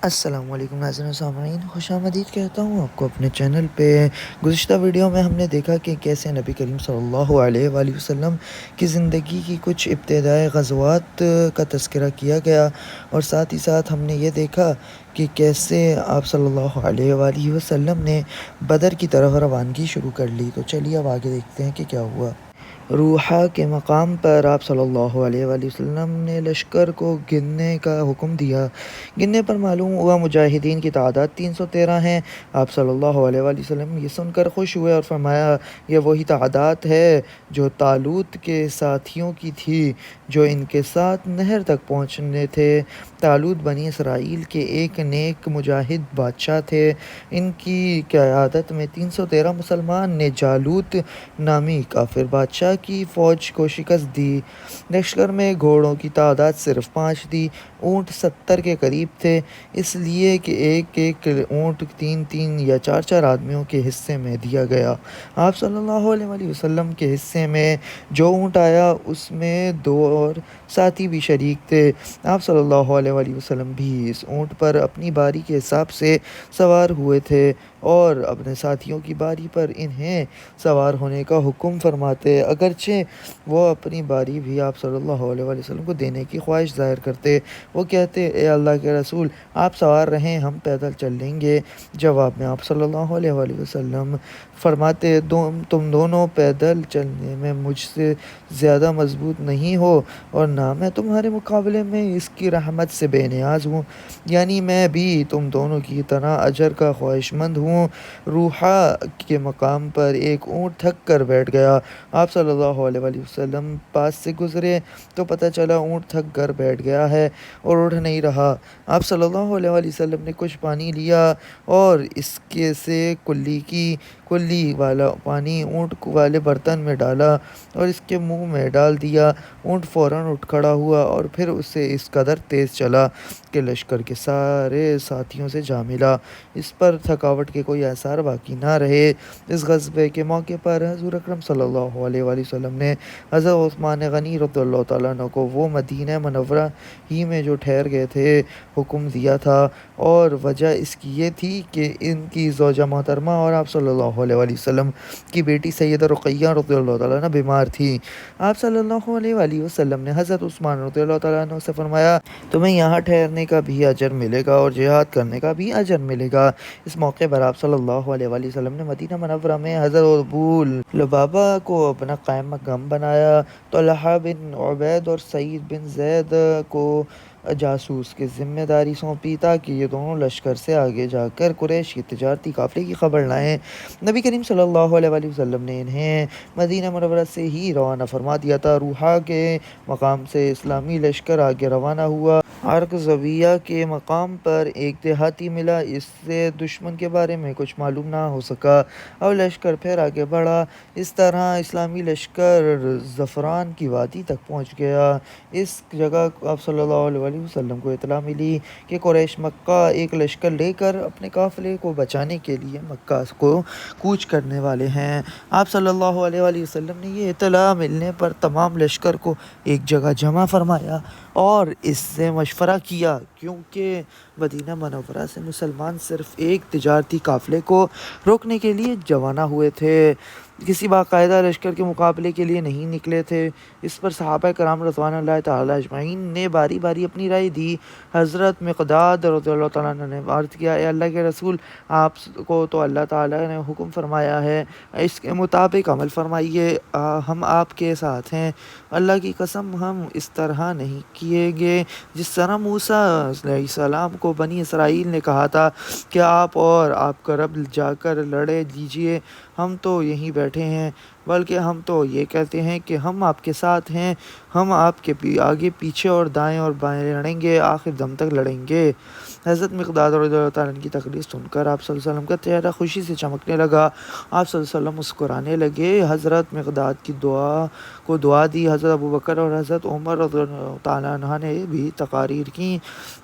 السلام علیکم ناظرین و سامعین، خوش آمدید کہتا ہوں آپ کو اپنے چینل پہ۔ گزشتہ ویڈیو میں ہم نے دیکھا کہ کیسے نبی کریم صلی اللہ علیہ وآلہ وسلم کی زندگی کی کچھ ابتدائی غزوات کا تذکرہ کیا گیا، اور ساتھ ہی ساتھ ہم نے یہ دیکھا کہ کیسے آپ صلی اللہ علیہ وآلہ وسلم نے بدر کی طرف روانگی شروع کر لی۔ تو چلیے اب آگے دیکھتے ہیں کہ کیا ہوا۔ روحا کے مقام پر آپ صلی اللہ علیہ وآلہ وسلم نے لشکر کو گننے کا حکم دیا۔ گننے پر معلوم ہوا مجاہدین کی تعداد 313 ہے۔ آپ صلی اللہ علیہ وآلہ وسلم یہ سن کر خوش ہوئے اور فرمایا، یہ وہی تعداد ہے جو طالوت کے ساتھیوں کی تھی جو ان کے ساتھ نہر تک پہنچنے تھے۔ طالوت بنی اسرائیل کے ایک نیک مجاہد بادشاہ تھے۔ ان کی قیادت میں 313 مسلمان نے جالوت نامی کافر بادشاہ کی فوج کو شکست دی۔ لشکر میں گھوڑوں کی تعداد صرف 5 تھی، اونٹ 70 کے قریب تھے، اس لیے کہ ایک ایک اونٹ 3 یا 4 آدمیوں کے حصے میں دیا گیا۔ آپ صلی اللہ علیہ وآلہ وسلم کے حصے میں جو اونٹ آیا اس میں 2 اور ساتھی بھی شریک تھے۔ آپ صلی اللہ علیہ وآلہ وسلم بھی اس اونٹ پر اپنی باری کے حساب سے سوار ہوئے تھے اور اپنے ساتھیوں کی باری پر انہیں سوار ہونے کا حکم فرماتے، اگرچہ وہ اپنی باری بھی آپ صلی اللہ علیہ وآلہ وسلم کو دینے کی خواہش ظاہر کرتے۔ وہ کہتے، اے اللہ کے رسول، آپ سوار رہیں، ہم پیدل چل لیں گے۔ جواب میں آپ صلی اللہ علیہ وآلہ وسلم فرماتے، تم دونوں پیدل چلنے میں مجھ سے زیادہ مضبوط نہیں ہو، اور نہ میں تمہارے مقابلے میں اس کی رحمت سے بے نیاز ہوں، یعنی میں بھی تم دونوں کی طرح اجر کا خواہش مند ہوں۔ روحا کے مقام پر ایک اونٹ تھک کر بیٹھ گیا۔ آپ صلی اللہ علیہ وآلہ وسلم پاس سے گزرے تو پتہ چلا اونٹ تھک کر بیٹھ گیا ہے اور اٹھ نہیں رہا۔ آپ صلی اللہ علیہ وآلہ وسلم نے کچھ پانی لیا اور اس کے سے کلی والا پانی اونٹ والے برتن میں ڈالا اور اس کے منہ میں ڈال دیا۔ اونٹ فوراً اٹھ کھڑا ہوا اور پھر اسے اس قدر تیز چلا کہ لشکر کے سارے ساتھیوں سے جا ملا۔ اس پر تھکاوٹ کے کوئی آثار باقی نہ رہے۔ اس غزوے کے موقع پر حضور اکرم صلی اللہ علیہ وآلہ وسلم نے حضرت عثمان غنی رضی اللہ تعالیٰ عنہ کو وہ مدینہ منورہ ہی میں جو ٹھہر گئے تھے حکم دیا تھا، اور وجہ اس کی یہ تھی کہ ان کی زوجہ محترمہ اور آپ صلی اللہ علیہ وآلہ وسلم کی بیٹی سیدہ رقیہ رضی اللہ تعالیٰ عنہ بیمار تھی۔ آپ صلی اللہ علیہ وآلہ وسلم نے حضرت عثمان رضی اللہ تعالیٰ عنہ سے فرمایا، تمہیں یہاں ٹھہرنے کا بھی اجر ملے گا اور جہاد کرنے کا بھی اجر ملے گا۔ اس موقع پر آپ صلی اللہ علیہ وآلہ وسلم نے مدینہ منورہ میں حضرت ابو لبابہ کو اپنا قائم مقام بنایا، طلحہ بن عبید اور سعید بن زید کو جاسوس کی ذمہ داری سونپی تاکہ یہ دونوں لشکر سے آگے جا کر قریش کی تجارتی قافلے کی خبر لائیں۔ نبی کریم صلی اللہ علیہ وآلہ وسلم نے انہیں مدینہ منورہ سے ہی روانہ فرما دیا تھا۔ روحا کے مقام سے اسلامی لشکر آگے روانہ ہوا۔ عرقزویہ کے مقام پر ایک دیہاتی ملا، اس سے دشمن کے بارے میں کچھ معلوم نہ ہو سکا۔ اب لشکر پھر آگے بڑھا۔ اس طرح اسلامی لشکر زعفران کی وادی تک پہنچ گیا۔ اس جگہ آپ صلی اللہ علیہ وآلہ وسلم کو اطلاع ملی کہ قریش مکہ ایک لشکر لے کر اپنے قافلے کو بچانے کے لیے مکہ کو کوچ کرنے والے ہیں۔ آپ صلی اللہ علیہ وآلہ وسلم نے یہ اطلاع ملنے پر تمام لشکر کو ایک جگہ جمع فرمایا اور اس سے مشورہ کیا، کیونکہ مدینہ منورہ سے مسلمان صرف ایک تجارتی قافلے کو روکنے کے لیے روانہ ہوئے تھے، کسی باقاعدہ لشکر کے مقابلے کے لیے نہیں نکلے تھے۔ اس پر صحابہ کرام رضوان اللہ تعالیٰ اجمعین نے باری باری اپنی رائے دی۔ حضرت مقداد رضی اللہ تعالیٰ عنہ نے عرض کیا، اے اللہ کے رسول، آپ کو تو اللہ تعالیٰ نے حکم فرمایا ہے، اس کے مطابق عمل فرمائیے، ہم آپ کے ساتھ ہیں۔ اللہ کی قسم، ہم اس طرح نہیں کیے گے جس طرح موسیٰ علیہ السلام کو بنی اسرائیل نے کہا تھا کہ آپ اور آپ کا رب جا کر لڑے لیجئے، ہم تو یہیں بیٹھے ہیں، بلکہ ہم تو یہ کہتے ہیں کہ ہم آپ کے ساتھ ہیں، ہم آپ کے آگے پیچھے اور دائیں اور بائیں لڑیں گے، آخر دم تک لڑیں گے۔ حضرت مقداد رضی اللہ تعالیٰ عنہ کی تقریر سن کر آپ صلی اللہ علیہ وسلم کا چہرہ خوشی سے چمکنے لگا۔ آپ صلی اللہ علیہ وسلم مسکرانے لگے۔ حضرت مقداد کی دعا دی۔ حضرت ابوبکر اور حضرت عمر رضی اللہ تعالیٰ عنہ نے بھی تقاریر کی۔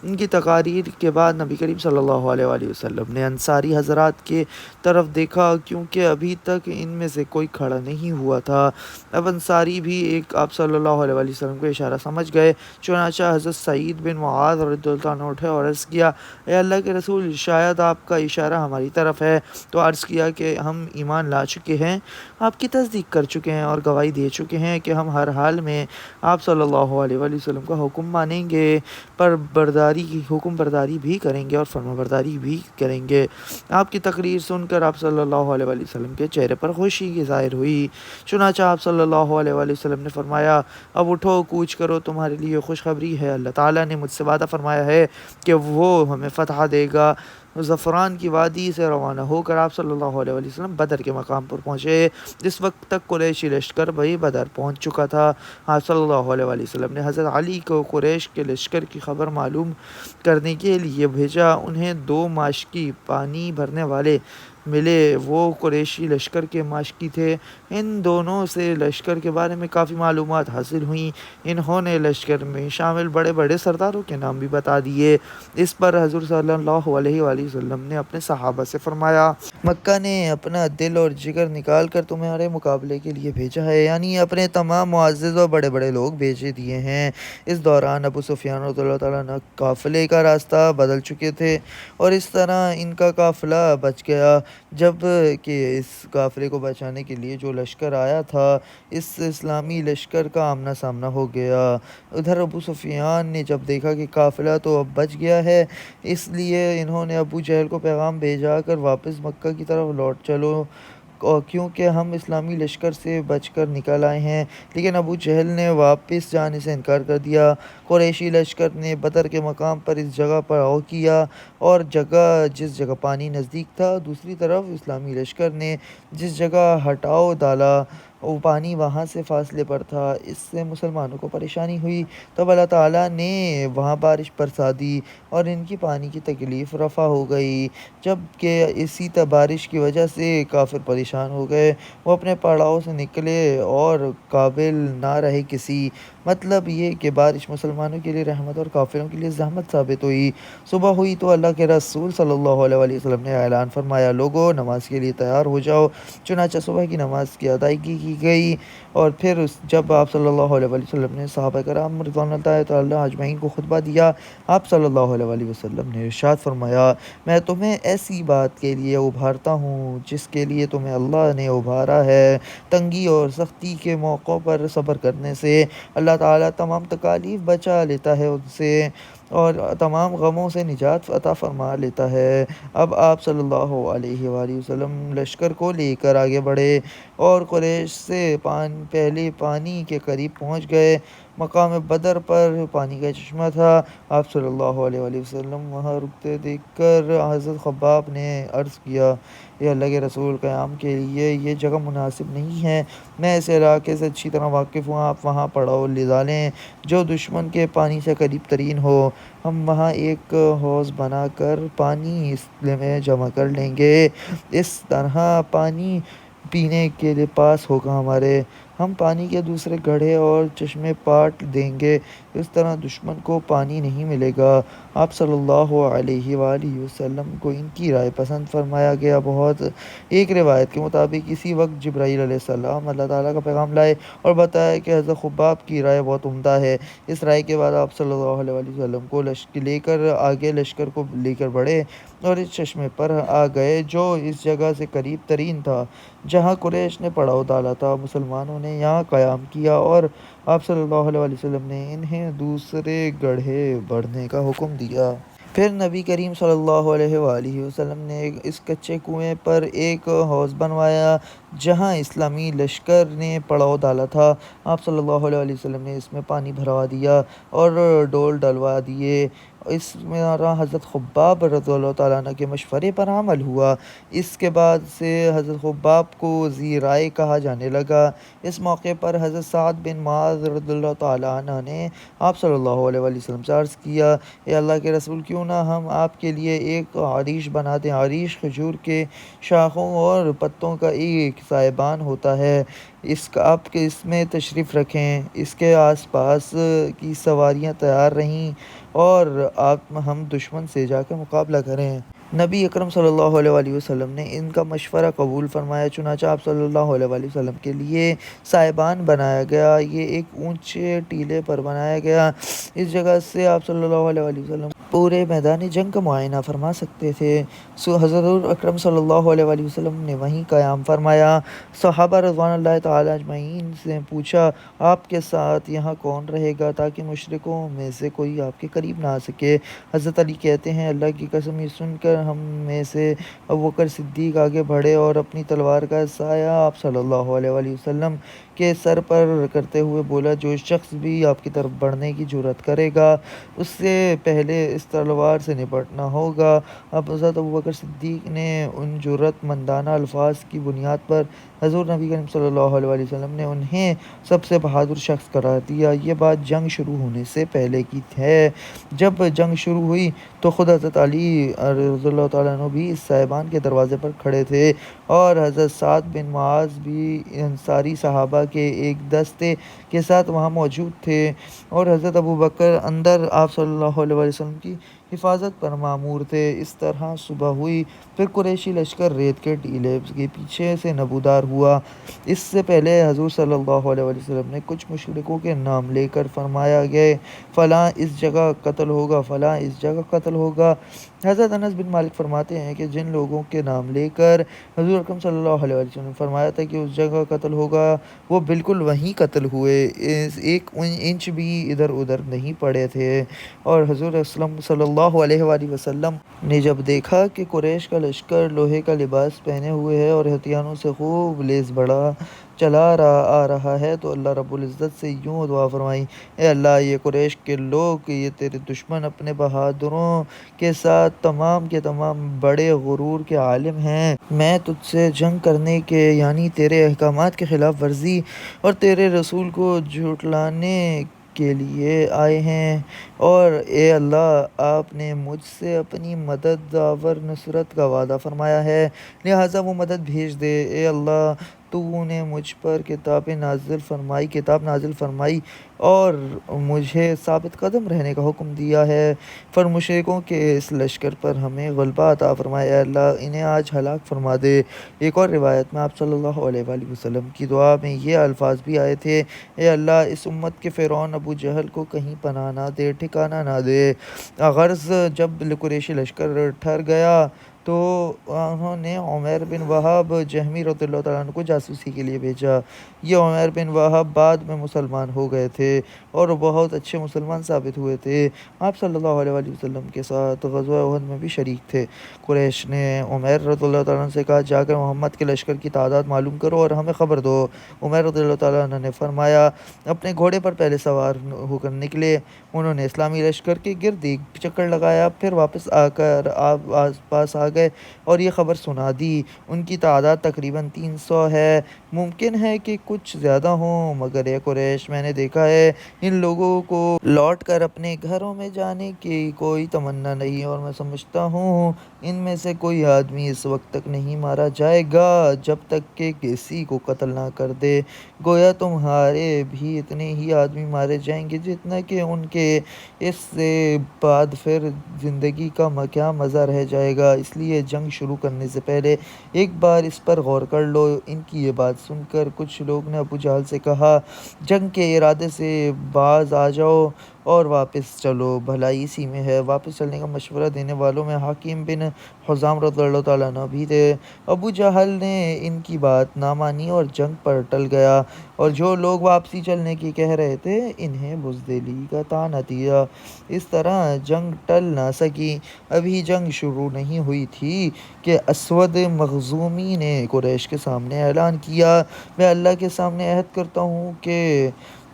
ان کی تقاریر کے بعد نبی کریم صلی اللہ علیہ وآلہ وسلم نے انصاری حضرات کے طرف دیکھا، کیونکہ ابھی تک ان میں سے کوئی کھڑا نہیں ہوا تھا۔ اب انصاری بھی ایک آپ صلی اللہ علیہ وآلہ وسلم کو اشارہ سمجھ گئے، چنانچہ حضرت سعید بن معاذ رضی اللہ عنہ اٹھے اور عرض کیا، کیا اے اللہ کے رسول شاید آپ کا اشارہ ہماری طرف ہے۔ تو عرض کیا کہ ہم ایمان لا چکے ہیں، آپ کی تصدیق کر چکے ہیں اور گواہی دے چکے ہیں کہ ہم ہر حال میں آپ صلی اللہ علیہ وآلہ وسلم کا حکم مانیں گے، حکم برداری بھی کریں گے اور فرما برداری بھی کریں گے۔ آپ کی تقریر سن کر آپ صلی اللہ علیہ وآلہ وسلم کے چہرے پر خوشی کی ظاہر ہوئی۔ چنانچہ آپ صلی اللہ علیہ وآلہ وسلم نے فرمایا، اب اٹھو، کوچ کرو، تمہارے لیے خوشخبری ہے، اللہ تعالیٰ نے مجھ سے وعدہ فرمایا ہے کہ وہ ہمیں فتح دے گا۔ زعفران کی وادی سے روانہ ہو کر آپ صلی اللہ علیہ وآلہ وسلم بدر کے مقام پر پہنچے۔ جس وقت تک قریشی لشکر بھی بدر پہنچ چکا تھا، آپ صلی اللہ علیہ وآلہ وسلم نے حضرت علی کو قریش کے لشکر کی خبر معلوم کرنے کے لیے بھیجا۔ انہیں 2 ماشکی پانی بھرنے والے ملے، وہ قریشی لشکر کے ماشکی تھے۔ ان دونوں سے لشکر کے بارے میں کافی معلومات حاصل ہوئیں۔ انہوں نے لشکر میں شامل بڑے بڑے سرداروں کے نام بھی بتا دیے۔ اس پر حضور صلی اللہ علیہ وآلہ وسلم نے اپنے صحابہ سے فرمایا، مکہ نے اپنا دل اور جگر نکال کر تمہارے مقابلے کے لیے بھیجا ہے، یعنی اپنے تمام معزز اور بڑے بڑے لوگ بھیجے دیے ہیں۔ اس دوران ابو سفیان رضی اللہ تعالیٰ عنہ قافلے کا راستہ بدل چکے تھے اور اس طرح ان کا قافلہ بچ گیا، جب کہ اس قافلے کو بچانے کے لیے جو لشکر آیا تھا، اس اسلامی لشکر کا آمنا سامنا ہو گیا۔ ادھر ابو سفیان نے جب دیکھا کہ قافلہ تو اب بچ گیا ہے، اس لیے انہوں نے ابو جہل کو پیغام بھیجا کر واپس مکہ کی طرف لوٹ چلو، کیونکہ ہم اسلامی لشکر سے بچ کر نکل آئے ہیں۔ لیکن ابو جہل نے واپس جانے سے انکار کر دیا۔ قریشی لشکر نے بدر کے مقام پر اس جگہ پر پڑاؤ کیا اور جس جگہ پانی نزدیک تھا، دوسری طرف اسلامی لشکر نے جس جگہ ہٹاؤ ڈالا، وہ پانی وہاں سے فاصلے پر تھا۔ اس سے مسلمانوں کو پریشانی ہوئی، تب اللہ تعالیٰ نے وہاں بارش برسا دی اور ان کی پانی کی تکلیف رفع ہو گئی۔ جب کہ اسی بارش کی وجہ سے کافر پریشان ہو گئے، وہ اپنے پڑاؤ سے نکلے اور قابل نہ رہے کسی۔ مطلب یہ کہ بارش مسلمانوں کے لیے رحمت اور کافروں کے لیے زحمت ثابت ہوئی۔ صبح ہوئی تو اللہ کے رسول صلی اللہ علیہ وآلہ وسلم نے اعلان فرمایا، لوگو نماز کے لیے تیار ہو جاؤ۔ چنانچہ صبح کی نماز کی ادائیگی کی گئی اور پھر جب آپ صلی اللہ علیہ وآلہ وسلم نے صحابہ کرام رضوان اللہ تعالیٰ اجمعین کو خطبہ دیا، آپ صلی اللہ علیہ وآلہ وسلم نے ارشاد فرمایا، میں تمہیں ایسی بات کے لیے ابھارتا ہوں جس کے لیے تمہیں اللہ نے ابھارا ہے۔ تنگی اور سختی کے موقعوں پر صبر کرنے سے اللہ تعالیٰ تمام تکالیف بچا لیتا ہے ان سے اور تمام غموں سے نجات عطا فرما لیتا ہے۔ اب آپ صلی اللہ علیہ وآلہ وسلم لشکر کو لے کر آگے بڑھے اور قریش سے پہلے پانی کے قریب پہنچ گئے۔ مقام بدر پر پانی کا چشمہ تھا۔ آپ صلی اللہ علیہ وآلہ وسلم وہاں رکتے دیکھ کر حضرت خباب نے عرض کیا، اے اللہ کے رسول، قیام کے لیے یہ جگہ مناسب نہیں ہے، میں اس علاقے سے اچھی طرح واقف ہوں، آپ وہاں پڑاؤ ڈالیں جو دشمن کے پانی سے قریب ترین ہو، ہم وہاں ایک حوض بنا کر پانی اس میں جمع کر لیں گے، اس طرح پانی پینے کے لیے پاس ہوگا ہمارے، ہم پانی کے دوسرے گڑھے اور چشمے پاٹ دیں گے، اس طرح دشمن کو پانی نہیں ملے گا۔ آپ صلی اللہ علیہ وآلہ وسلم کو ان کی رائے پسند فرمایا گیا۔ ایک روایت کے مطابق اسی وقت جبرائیل علیہ السلام اللہ تعالیٰ کا پیغام لائے اور بتایا کہ حضرت خباب کی رائے بہت عمدہ ہے۔ اس رائے کے بعد آپ صلی اللہ علیہ وآلہ وسلم کو لے کر آگے لشکر کو لے کر بڑھے اور اس چشمے پر آ گئے جو اس جگہ سے قریب ترین تھا جہاں قریش نے پڑاؤ ڈالا تھا۔ مسلمانوں نے یہاں قیام کیا اور آپ صلی اللہ علیہ وآلہ وسلم نے انہیں دوسرے گڑھے بڑھنے کا حکم دیا۔ پھر نبی کریم صلی اللہ علیہ وآلہ وسلم نے اس کچے کنویں پر ایک حوض بنوایا جہاں اسلامی لشکر نے پڑاؤ ڈالا تھا۔ آپ صلی اللہ علیہ وآلہ وسلم نے اس میں پانی بھروا دیا اور ڈول ڈلوا دیے۔ اس میں حضرت خباب رضی اللہ تعالیٰ عنہ کے مشورے پر عمل ہوا۔ اس کے بعد سے حضرت خباب کو ذی رائے کہا جانے لگا۔ اس موقع پر حضرت سعد بن معاذ رضی اللہ تعالیٰ عنہ نے آپ صلی اللہ علیہ وآلہ وسلم سے عرض کیا، اے اللہ کے رسول، کیوں نہ ہم آپ کے لیے ایک عریش بنا دیں۔ عریش کھجور کے شاخوں اور پتوں کا ایک سائبان ہوتا ہے، آپ اس میں تشریف رکھیں۔ اس کے آس پاس کی سواریاں تیار رہیں اور ہم دشمن سے جا کے مقابلہ کریں۔ نبی اکرم صلی اللہ علیہ وآلہ وسلم نے ان کا مشورہ قبول فرمایا، چنانچہ آپ صلی اللہ علیہ وآلہ وسلم کے لیے سائبان بنایا گیا۔ یہ ایک اونچے ٹیلے پر بنایا گیا۔ اس جگہ سے آپ صلی اللہ علیہ وآلہ وسلم پورے میدان جنگ کا معائنہ فرما سکتے تھے۔ حضور اکرم صلی اللہ علیہ وآلہ وسلم نے وہیں قیام فرمایا۔ صحابہ رضوان اللہ تعالیٰ اجمعین سے پوچھا، آپ کے ساتھ یہاں کون رہے گا تاکہ مشرکوں میں سے کوئی آپ کے قریب نہ آ سکے؟ حضرت علی کہتے ہیں، اللہ کی قسم، یہ سن کر ہم میں سے ابوبکر صدیق آگے بڑھے اور اپنی تلوار کا سایہ آپ صلی اللہ علیہ وآلہ وسلم کے سر پر کرتے ہوئے بولا، جو شخص بھی آپ کی طرف بڑھنے کی جرأت کرے گا اس سے پہلے اس تلوار سے نپٹنا ہوگا۔ اب حضرت ابوبکر صدیق نے ان جرأت مندانہ الفاظ کی بنیاد پر حضور نبی کریم صلی اللہ علیہ وآلہ وسلم نے انہیں سب سے بہادر شخص قرار دیا۔ یہ بات جنگ شروع ہونے سے پہلے کی ہے۔ جب جنگ شروع ہوئی تو خود حضرت علی رضی اللہ تعالیٰ عنہ بھی اس صاحبان کے دروازے پر کھڑے تھے اور حضرت سعد بن معاذ بھی انصاری صحابہ کے ایک دستے کے ساتھ وہاں موجود تھے اور حضرت ابوبکر اندر آپ صلی اللہ علیہ وآلہ وسلم کی حفاظت پر مامور تھے۔ اس طرح صبح ہوئی، پھر قریشی لشکر ریت کے ٹیلے کے پیچھے سے نمودار ہوا۔ اس سے پہلے حضور صلی اللہ علیہ وآلہ وسلم نے کچھ مشرکوں کے نام لے کر فرمایا کہ فلاں اس جگہ قتل ہوگا، فلاں اس جگہ قتل ہوگا۔ حضرت انس بن مالک فرماتے ہیں کہ جن لوگوں کے نام لے کر حضور اکرم صلی اللہ علیہ وآلہ وسلم نے فرمایا تھا کہ اس جگہ قتل ہوگا، وہ بالکل وہیں قتل ہوئے، ایک انچ بھی ادھر ادھر نہیں پڑے تھے۔ اور حضور اسلم صلی اللہ علیہ وآلہ وسلم نے جب دیکھا کہ قریش کا لشکر لوہے کا لباس پہنے ہوئے ہے اور ہتھیاروں سے خوب لیس بڑھا چلا آ رہا ہے تو اللہ رب العزت سے یوں دعا فرمائی، اے اللہ، یہ قریش کے لوگ، یہ تیرے دشمن اپنے بہادروں کے ساتھ تمام کے تمام بڑے غرور کے عالم ہیں۔ میں تجھ سے جنگ کرنے کے یعنی تیرے احکامات کی خلاف ورزی اور تیرے رسول کو جھٹلانے کے لیے آئے ہیں، اور اے اللہ، آپ نے مجھ سے اپنی مدد اور نصرت کا وعدہ فرمایا ہے، لہٰذا وہ مدد بھیج دے۔ اے اللہ، تو نے مجھ پر کتاب نازل فرمائی اور مجھے ثابت قدم رہنے کا حکم دیا ہے، پر مشرکوں کے اس لشکر پر ہمیں غلبہ عطا فرمائے، اے اللہ، انہیں آج ہلاک فرما دے۔ ایک اور روایت میں آپ صلی اللہ علیہ وآلہ وسلم کی دعا میں یہ الفاظ بھی آئے تھے، اے اللہ، اس امت کے فرعون ابو جہل کو کہیں پناہ نہ دے، ٹھکانہ نہ دے۔ غرض جب قریشی لشکر ٹھہر گیا تو انہوں نے عمیر بن وہب جہمی رضی اللہ تعالیٰ عنہ کو جاسوسی کے لیے بھیجا۔ یہ عمیر بن وہب بعد میں مسلمان ہو گئے تھے اور بہت اچھے مسلمان ثابت ہوئے تھے۔ آپ صلی اللہ علیہ وآلہ وسلم کے ساتھ غزوہ احد میں بھی شریک تھے۔ قریش نے عمیر رضی اللہ تعالیٰ عنہ سے کہا، جا کر محمد کے لشکر کی تعداد معلوم کرو اور ہمیں خبر دو۔ عمیر رضی اللہ تعالیٰ عنہ نے فرمایا، اپنے گھوڑے پر پہلے سوار ہو کر نکلے۔ انہوں نے اسلامی لشکر کے گرد ایک چکر لگایا، پھر واپس آ کر آس پاس آ گئے اور یہ خبر سنا دی۔ ان کی تعداد تقریباً 300 ہے، ممکن ہے کہ کچھ زیادہ ہوں، مگر اے قریش، میں نے دیکھا ہے ان لوگوں کو لوٹ کر اپنے گھروں میں جانے کی کوئی تمنا نہیں، اور میں سمجھتا ہوں ان میں سے کوئی آدمی اس وقت تک نہیں مارا جائے گا جب تک کہ کسی کو قتل نہ کر دے، گویا تمہارے بھی اتنے ہی آدمی مارے جائیں گے جتنا کہ ان کے، اس سے بعد پھر زندگی کا کیا مزہ رہ جائے گا، اس لیے جنگ شروع کرنے سے پہلے ایک بار اس پر غور کر لو۔ ان کی یہ بات سن کر کچھ لوگ نے ابو جہل سے کہا، جنگ کے ارادے سے باز آ جاؤ اور واپس چلو، بھلائی اسی میں ہے۔ واپس چلنے کا مشورہ دینے والوں میں حکیم بن حزام رضی اللہ تعالیٰ عنہ بھی تھے۔ ابو جہل نے ان کی بات نہ مانی اور جنگ پر ٹل گیا، اور جو لوگ واپسی چلنے کی کہہ رہے تھے انہیں بزدلی کا طعنہ دیا۔ اس طرح جنگ ٹل نہ سکی۔ ابھی جنگ شروع نہیں ہوئی تھی کہ اسود مخزومی نے قریش کے سامنے اعلان کیا، میں اللہ کے سامنے عہد کرتا ہوں کہ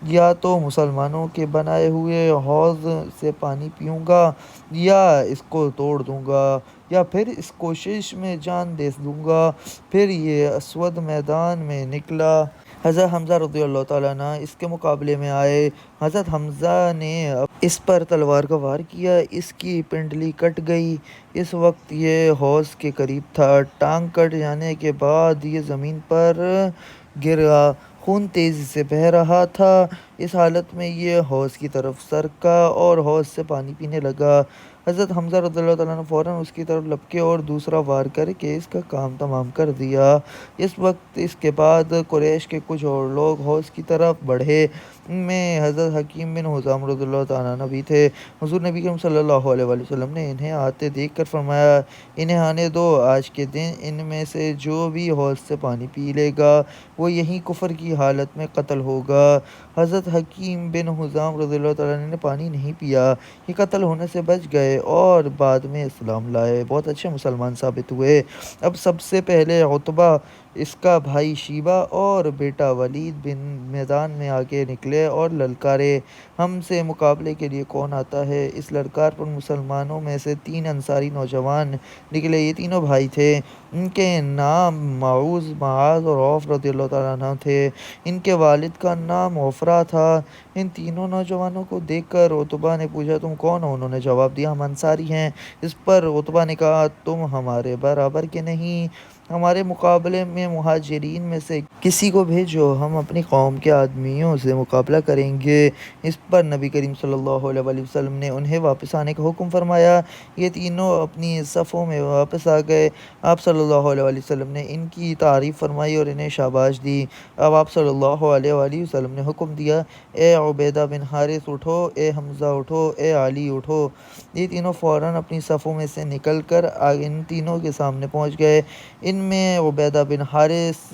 یا تو مسلمانوں کے بنائے ہوئے حوض سے پانی پیوں گا یا اس کو توڑ دوں گا یا پھر اس کوشش میں جان دے دوں گا۔ پھر یہ اسود میدان میں نکلا۔ حضرت حمزہ رضی اللہ تعالیٰ عنہ اس کے مقابلے میں آئے۔ حضرت حمزہ نے اس پر تلوار کا وار کیا، اس کی پنڈلی کٹ گئی۔ اس وقت یہ حوض کے قریب تھا۔ ٹانگ کٹ جانے کے بعد یہ زمین پر گرا، خون تیزی سے بہہ رہا تھا۔ اس حالت میں یہ حوض کی طرف سرکا اور حوض سے پانی پینے لگا۔ حضرت حمزہ رضی اللہ تعالیٰ عنہ فوراً اس کی طرف لپکے اور دوسرا وار کر کے اس کا کام تمام کر دیا۔ اس وقت اس کے بعد قریش کے کچھ اور لوگ حوض کی طرف بڑھے۔ ان میں حضرت حکیم بن حزام رضی اللہ تعالیٰ عنہ بھی تھے۔ حضور نبی کریم صلی اللہ علیہ وآلہ وسلم نے انہیں آتے دیکھ کر فرمایا، انہیں آنے دو، آج کے دن ان میں سے جو بھی حوض سے پانی پی لے گا وہ یہیں کفر کی حالت میں قتل ہوگا۔ حضرت حکیم بن حزام رضی اللہ تعالیٰ عنہ نے پانی نہیں پیا، یہ قتل ہونے سے بچ گئے اور بعد میں اسلام لائے، بہت اچھے مسلمان ثابت ہوئے۔ اب سب سے پہلے عتبہ، اس کا بھائی شیبہ اور بیٹا ولید بن میدان میں آگے نکلے اور للکارے، ہم سے مقابلے کے لیے کون آتا ہے؟ اس للکار پر مسلمانوں میں سے 3 انصاری نوجوان نکلے، یہ تینوں بھائی تھے۔ ان کے نام معاذ اور عوف رضی اللہ تعالیٰ عنہ تھے، ان کے والد کا نام عفرہ تھا۔ ان تینوں نوجوانوں کو دیکھ کر عتبہ نے پوچھا، تم کون ہو؟ انہوں نے جواب دیا، ہم انصاری ہیں۔ اس پر عتبہ نے کہا، تم ہمارے برابر کے نہیں، ہمارے مقابلے میں مہاجرین میں سے کسی کو بھیجو، ہم اپنی قوم کے آدمیوں سے مقابلہ کریں گے۔ اس پر نبی کریم صلی اللہ علیہ وآلہ وسلم نے انہیں واپس آنے کا حکم فرمایا۔ یہ تینوں اپنی صفوں میں واپس آ گئے۔ آپ صلی اللہ علیہ وآلہ وسلم نے ان کی تعریف فرمائی اور انہیں شاباش دی۔ اب آپ صلی اللہ علیہ وآلہ وسلم نے حکم دیا، اے عبیدہ بن حارث اٹھو، اے حمزہ اٹھو، اے علی اٹھو۔ یہ تینوں فوراً اپنی صفوں میں سے نکل کر ان تینوں کے سامنے پہنچ گئے۔ ان میں عبیدہ بن حارث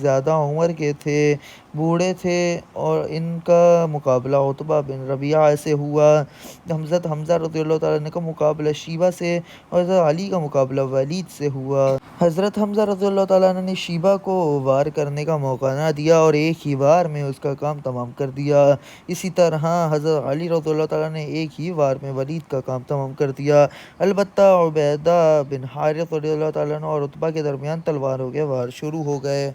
زیادہ عمر کے تھے، بوڑھے تھے اور ان کا مقابلہ عتبہ بن ربیعہ سے ہوا۔ حمزہ رضی اللہ تعالیٰ عنہ کا مقابلہ شیبہ سے اور حضرت علی کا مقابلہ ولید سے ہوا۔ حضرت حمزہ رضی اللہ تعالیٰ عنہ نے شیبہ کو وار کرنے کا موقع نہ دیا اور ایک ہی وار میں اس کا کام تمام کر دیا۔ اسی طرح حضرت علی رضی اللہ تعالیٰ نے ایک ہی وار میں ولید کا کام تمام کر دیا۔ البتہ عبیدہ بن حارث رضی اللہ تعالیٰ عنہ اور عتبہ کے درمیان تلواروں کے وار شروع ہو گئے۔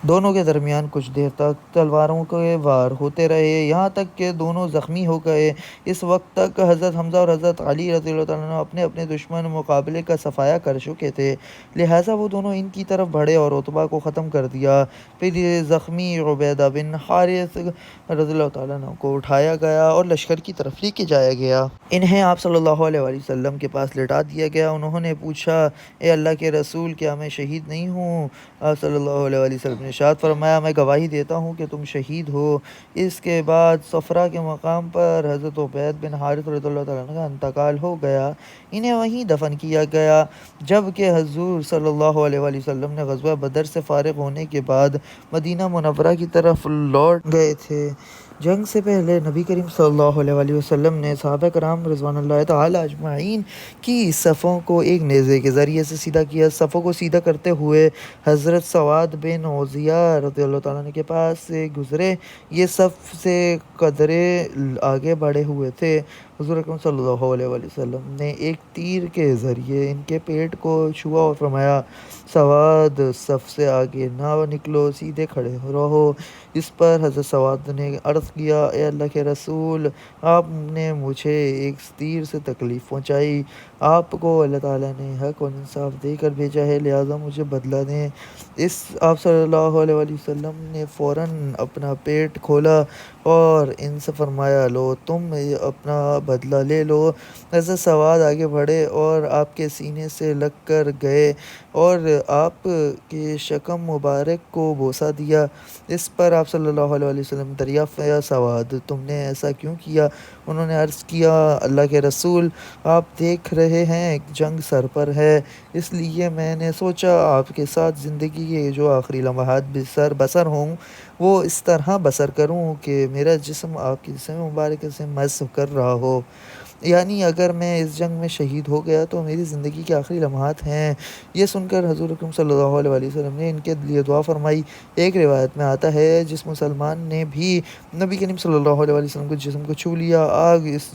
دونوں کے درمیان کچھ دیر تک تلواروں کے وار ہوتے رہے، یہاں تک کہ دونوں زخمی ہو گئے۔ اس وقت تک حضرت حمزہ اور حضرت علی رضی اللہ تعالیٰ عنہ اپنے اپنے دشمن مقابلے کا صفایا کر چکے تھے، لہٰذا وہ دونوں ان کی طرف بڑھے اور عتبہ کو ختم کر دیا۔ پھر یہ زخمی عبیدہ بن حارث رضی اللہ تعالیٰ عنہ کو اٹھایا گیا اور لشکر کی طرف لے کے جایا گیا۔ انہیں آپ صلی اللہ علیہ وآلہ وسلم کے پاس لٹا دیا گیا۔ انہوں نے پوچھا، اے اللہ کے رسول، کیا میں شہید نہیں ہوں؟ آپ صلی اللہ علیہ وآلہ وسلم نے ارشاد فرمایا، میں گواہی دیتا ہوں کہ تم شہید ہو۔ اس کے بعد صفرا کے مقام پر حضرت عبید بن حارث رضی اللہ تعالیٰ عنہ کا انتقال ہو گیا، انہیں وہیں دفن کیا گیا۔ جب کہ حضور صلی اللہ علیہ وآلہ وسلم نے غزوہ بدر سے فارغ ہونے کے بعد مدینہ منورہ کی طرف لوٹ گئے تھے، جنگ سے پہلے نبی کریم صلی اللہ علیہ وآلہ وسلم نے صحابہ کرام رضوان اللہ تعالیٰ اجمعین کی صفوں کو ایک نیزے کے ذریعے سے سیدھا کیا۔ صفوں کو سیدھا کرتے ہوئے حضرت سواد بن عزیہ رضی اللہ تعالیٰ عنہ کے پاس سے گزرے، یہ صف سے قدرے آگے بڑھے ہوئے تھے۔ حضور اکرم صلی اللہ علیہ وآلہ وسلم نے ایک تیر کے ذریعے ان کے پیٹ کو چھوا اور فرمایا، سواد، صف سے آگے نہ نکلو، سیدھے کھڑے رہو۔ اس پر حضرت سواد نے عرض کیا، اے اللہ کے رسول، آپ نے مجھے ایک تیر سے تکلیف پہنچائی، آپ کو اللہ تعالیٰ نے حق اور انصاف دے کر بھیجا ہے، لہٰذا مجھے بدلہ دیں۔ آپ صلی اللہ علیہ وآلہ وسلم نے فوراً اپنا پیٹ کھولا اور ان سے فرمایا، لو تم اپنا بدلہ لے لو۔ حضرت سواد آگے بڑھے اور آپ کے سینے سے لگ کر گئے اور آپ کے شکم مبارک کو بوسہ دیا۔ اس پر آپ صلی اللہ علیہ وآلہ وسلم دریافت فرمایا، سواد، تم نے ایسا کیوں کیا؟ انہوں نے عرض کیا، اللہ کے رسول، آپ دیکھ رہے ہیں جنگ سر پر ہے، اس لیے میں نے سوچا آپ کے ساتھ زندگی کے جو آخری لمحات بسر ہوں وہ اس طرح بسر کروں کہ میرا جسم آپ کی جسم مبارک سے مس کر رہا ہو، یعنی اگر میں اس جنگ میں شہید ہو گیا تو میری زندگی کے آخری لمحات ہیں۔ یہ سن کر حضور اکرم صلی اللہ علیہ وآلہ وسلم نے ان کے لیے دعا فرمائی۔ ایک روایت میں آتا ہے، جس مسلمان نے بھی نبی کریم صلی اللہ علیہ وآلہ وسلم کے جسم کو چھو لیا، آگ اس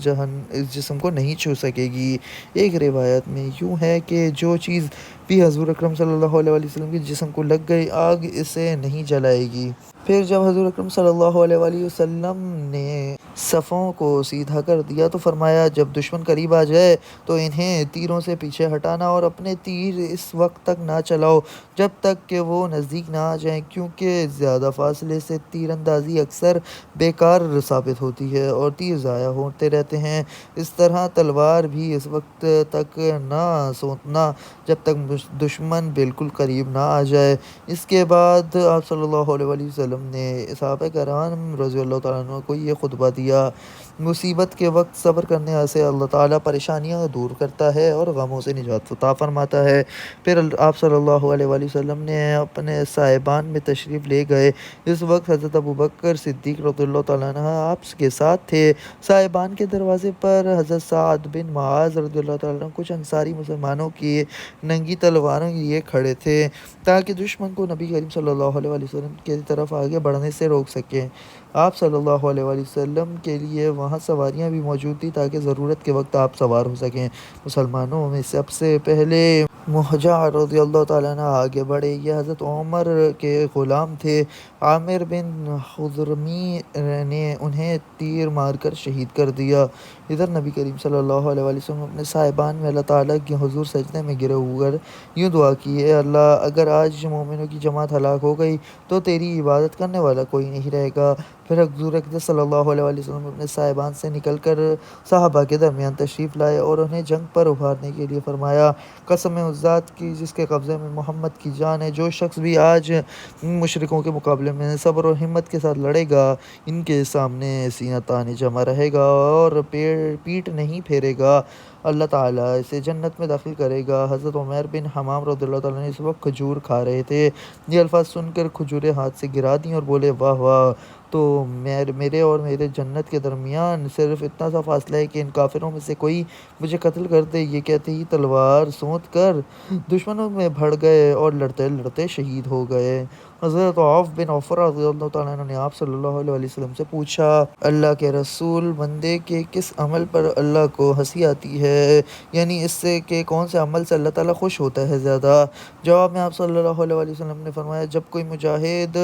جسم کو نہیں چھو سکے گی۔ ایک روایت میں یوں ہے کہ جو چیز بھی حضور اکرم صلی اللہ علیہ وآلہ وسلم کے جسم کو لگ گئی، آگ اسے نہیں جلائے گی۔ پھر جب حضور اکرم صلی اللہ علیہ وآلہ وسلم نے صفوں کو سیدھا کر دیا تو فرمایا، جب دشمن قریب آ جائے تو انہیں تیروں سے پیچھے ہٹانا اور اپنے تیر اس وقت تک نہ چلاؤ جب تک کہ وہ نزدیک نہ آ جائیں، کیونکہ زیادہ فاصلے سے تیر اندازی اکثر بیکار ثابت ہوتی ہے اور تیر ضائع ہوتے رہتے ہیں۔ اس طرح تلوار بھی اس وقت تک نہ سونتنا جب تک دشمن بالکل قریب نہ آ جائے۔ اس کے بعد آپ صلی اللہ علیہ وآلہ وسلم نے صحابہ کرام رضی اللہ تعالیٰ عنہ کو یہ خطبہ دیا: مصیبت کے وقت صبر کرنے سے اللہ تعالیٰ پریشانیاں دور کرتا ہے اور غموں سے نجات عطا فرماتا ہے۔ پھر آپ صلی اللہ علیہ وآلہ وسلم نے اپنے صاحبان میں تشریف لے گئے۔ اس وقت حضرت ابوبکر صدیق رضی اللہ تعالیٰ عنہ آپ کے ساتھ تھے۔ صاحبان کے دروازے پر حضرت سعد بن معاذ رضی اللہ تعالیٰ عنہ کچھ انصاری مسلمانوں کی ننگی تلواروں لیے کھڑے تھے تاکہ دشمن کو نبی کریم صلی اللہ علیہ وآلہ وسلم کی طرف آگے بڑھنے سے روک سکیں۔ آپ صلی اللہ علیہ وآلہ وسلم کے لیے وہاں سواریاں بھی موجود تھیں تاکہ ضرورت کے وقت آپ سوار ہو سکیں۔ مسلمانوں میں سب سے پہلے مہجع رضی اللہ تعالیٰ عنہ آگے بڑھے۔ یہ حضرت عمر کے غلام تھے۔ عامر بن حضرمی نے انہیں تیر مار کر شہید کر دیا۔ ادھر نبی کریم صلی اللہ علیہ وآلہ وسلم اپنے صاحبان میں اللہ تعالیٰ کے حضور سجدے میں گرے ہوئے یوں دعا کی: اے اللہ، اگر آج مومنوں کی جماعت ہلاک ہو گئی تو تیری عبادت کرنے والا کوئی نہیں رہے گا۔ پھر حضور اقدس صلی اللہ علیہ وآلہ وسلم اپنے صاحبان سے نکل کر صحابہ کے درمیان تشریف لائے اور انہیں جنگ پر ابھارنے کے لیے فرمایا: قسم ہے اس ذات کی جس کے قبضے میں محمد کی جان ہے، جو شخص بھی آج مشرکوں کے مقابلے میں صبر و ہمت کے ساتھ لڑے گا، ان کے سامنے سینہ تانے جمع رہے گا اور پیٹ نہیں پھیرے گا، اللہ تعالیٰ اسے جنت میں داخل کرے گا۔ حضرت عمیر بن حمام رضی اللہ تعالیٰ عنہ اس وقت کھجور کھا رہے تھے۔ یہ الفاظ سن کر کھجوریں ہاتھ سے گرا دیں اور بولے: واہ واہ! تو میرے اور میرے جنت کے درمیان صرف اتنا سا فاصلہ ہے کہ ان کافروں میں سے کوئی مجھے قتل کر دے۔ یہ کہتے ہی تلوار سونت کر دشمنوں میں بھڑ گئے اور لڑتے لڑتے شہید ہو گئے۔ حضرت عوف بن عفر رضی اللہ تعالیٰ عنہ نے آپ صلی اللہ علیہ وآلہ وسلم سے پوچھا: اللہ کے رسول، بندے کے کس عمل پر اللہ کو ہنسی آتی ہے؟ یعنی اس سے کہ کون سے عمل سے اللہ تعالیٰ خوش ہوتا ہے زیادہ؟ جواب میں آپ صلی اللہ علیہ وآلہ وسلم نے فرمایا: جب کوئی مجاہد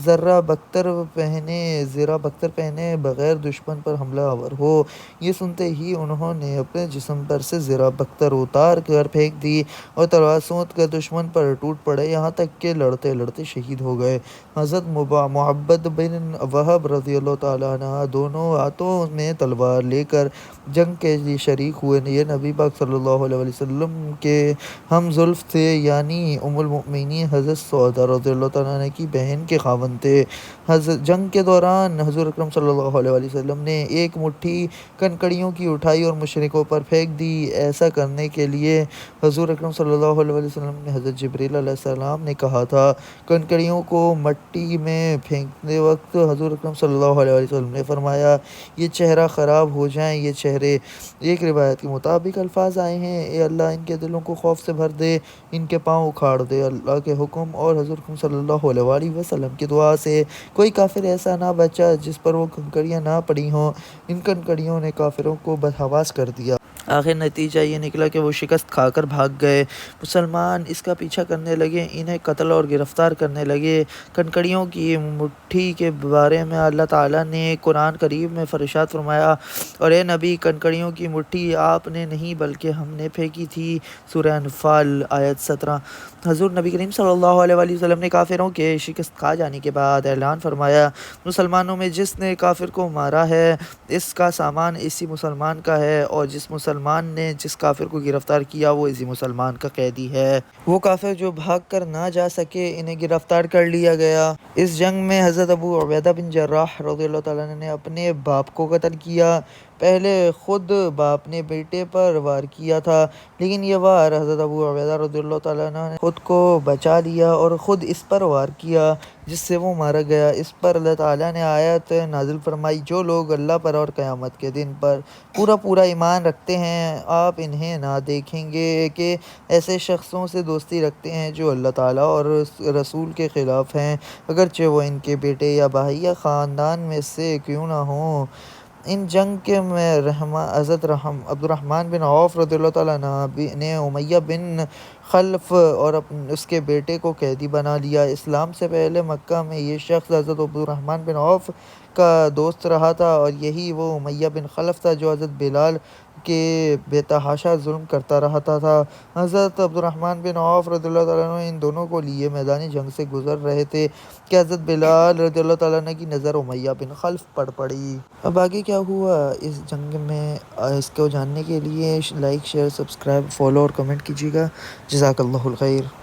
زرہ بختر پہنے بغیر دشمن پر حملہ آور ہو۔ یہ سنتے ہی انہوں نے اپنے جسم پر سے زرہ بختر اتار کر پھینک دی اور تلوار سونت کر دشمن پر ٹوٹ پڑے، یہاں تک کہ لڑتے لڑتے شہید ہو گئے۔ حضرت معبد بن وہب رضی اللہ تعالیٰ عنہ دونوں ہاتھوں میں تلوار لے کر جنگ کے لیے شریک ہوئے۔ یہ نبی پاک صلی اللہ علیہ وآلہ وسلم کے ہم زلف تھے، یعنی ام المؤمنین حضرت سعودہ رضی اللہ تعالیٰ عنہ کی بہن کے خاوند تھے۔ جنگ کے دوران حضور اکرم صلی اللہ علیہ وآلہ وسلم نے ایک مٹھی کنکریوں کی اٹھائی اور مشرکوں پر پھینک دی۔ ایسا کرنے کے لیے حضور اکرم صلی اللہ علیہ وآلہ وسلم نے حضرت جبریل علیہ السلام نے کہا تھا۔ کنکریوں کو مٹی میں پھینکتے وقت حضور اکرم صلی اللہ علیہ وآلہ وسلم نے فرمایا: یہ چہرہ خراب ہو جائیں یہ چہرے۔ ایک روایت کے مطابق الفاظ آئے ہیں: اے اللہ، ان کے دلوں کو خوف سے بھر دے، ان کے پاؤں اکھاڑ دے۔ اللہ کے حکم اور حضور اکرم صلی اللہ علیہ وآلہ وسلم کی دعا سے کوئی کافر ایسا نہ بچا جس پر وہ کنکریاں نہ پڑی ہوں۔ ان کنکریوں نے کافروں کو بدحواس کر دیا۔ آخر نتیجہ یہ نکلا کہ وہ شکست کھا کر بھاگ گئے۔ مسلمان اس کا پیچھا کرنے لگے، انہیں قتل اور گرفتار کرنے لگے۔ کنکریوں کی مٹھی کے بارے میں اللہ تعالیٰ نے قرآن کریم میں ارشاد فرمایا: اور اے نبی، کنکریوں کی مٹھی آپ نے نہیں بلکہ ہم نے پھینکی تھی۔ سورہ انفال آیت 17۔ حضور نبی کریم صلی اللہ علیہ وآلہ وسلم نے کافروں کے شکست کھا جانے کے بعد اعلان فرمایا: مسلمانوں میں جس نے کافر کو مارا ہے اس کا سامان اسی مسلمان کا ہے، اور جس مسلمان نے جس کافر کو گرفتار کیا وہ اسی مسلمان کا قیدی ہے۔ وہ کافر جو بھاگ کر نہ جا سکے انہیں گرفتار کر لیا گیا۔ اس جنگ میں حضرت ابو عبیدہ بن جراح رضی اللہ تعالیٰ عنہ نے اپنے باپ کو قتل کیا۔ پہلے خود باپ نے بیٹے پر وار کیا تھا، لیکن یہ وار حضرت ابو عبیدہ رضی اللہ تعالیٰ عنہ نے خود کو بچا لیا اور خود اس پر وار کیا، جس سے وہ مارا گیا۔ اس پر اللہ تعالیٰ نے آیت نازل فرمائی: جو لوگ اللہ پر اور قیامت کے دن پر پورا ایمان رکھتے ہیں، آپ انہیں نہ دیکھیں گے کہ ایسے شخصوں سے دوستی رکھتے ہیں جو اللہ تعالیٰ اور رسول کے خلاف ہیں، اگرچہ وہ ان کے بیٹے یا بھائی یا خاندان میں سے کیوں نہ ہوں۔ ان جنگ کے میں حضرت عبد الرحمن بن عوف رضی اللہ تعالیٰ عنہ نے امیہ بن خلف اور اس کے بیٹے کو قیدی بنا لیا۔ اسلام سے پہلے مکہ میں یہ شخص حضرت عبد الرحمن بن عوف کا دوست رہا تھا، اور یہی وہ امیہ بن خلف تھا جو حضرت بلال کے بے تحاشا ظلم کرتا رہتا تھا۔ حضرت عبد الرحمن بن عوف رضی اللہ تعالیٰ عنہ ان دونوں کو لیے میدان جنگ سے گزر رہے تھے کہ حضرت بلال رضی اللہ تعالیٰ عنہ کی نظر امیہ بن خلف پر پڑی۔ اب آگے کیا ہوا اس جنگ میں، اس کو جاننے کے لیے لائک، شیئر، سبسکرائب، فالو اور کمنٹ کیجیے گا۔ جزاک اللہ الخیر۔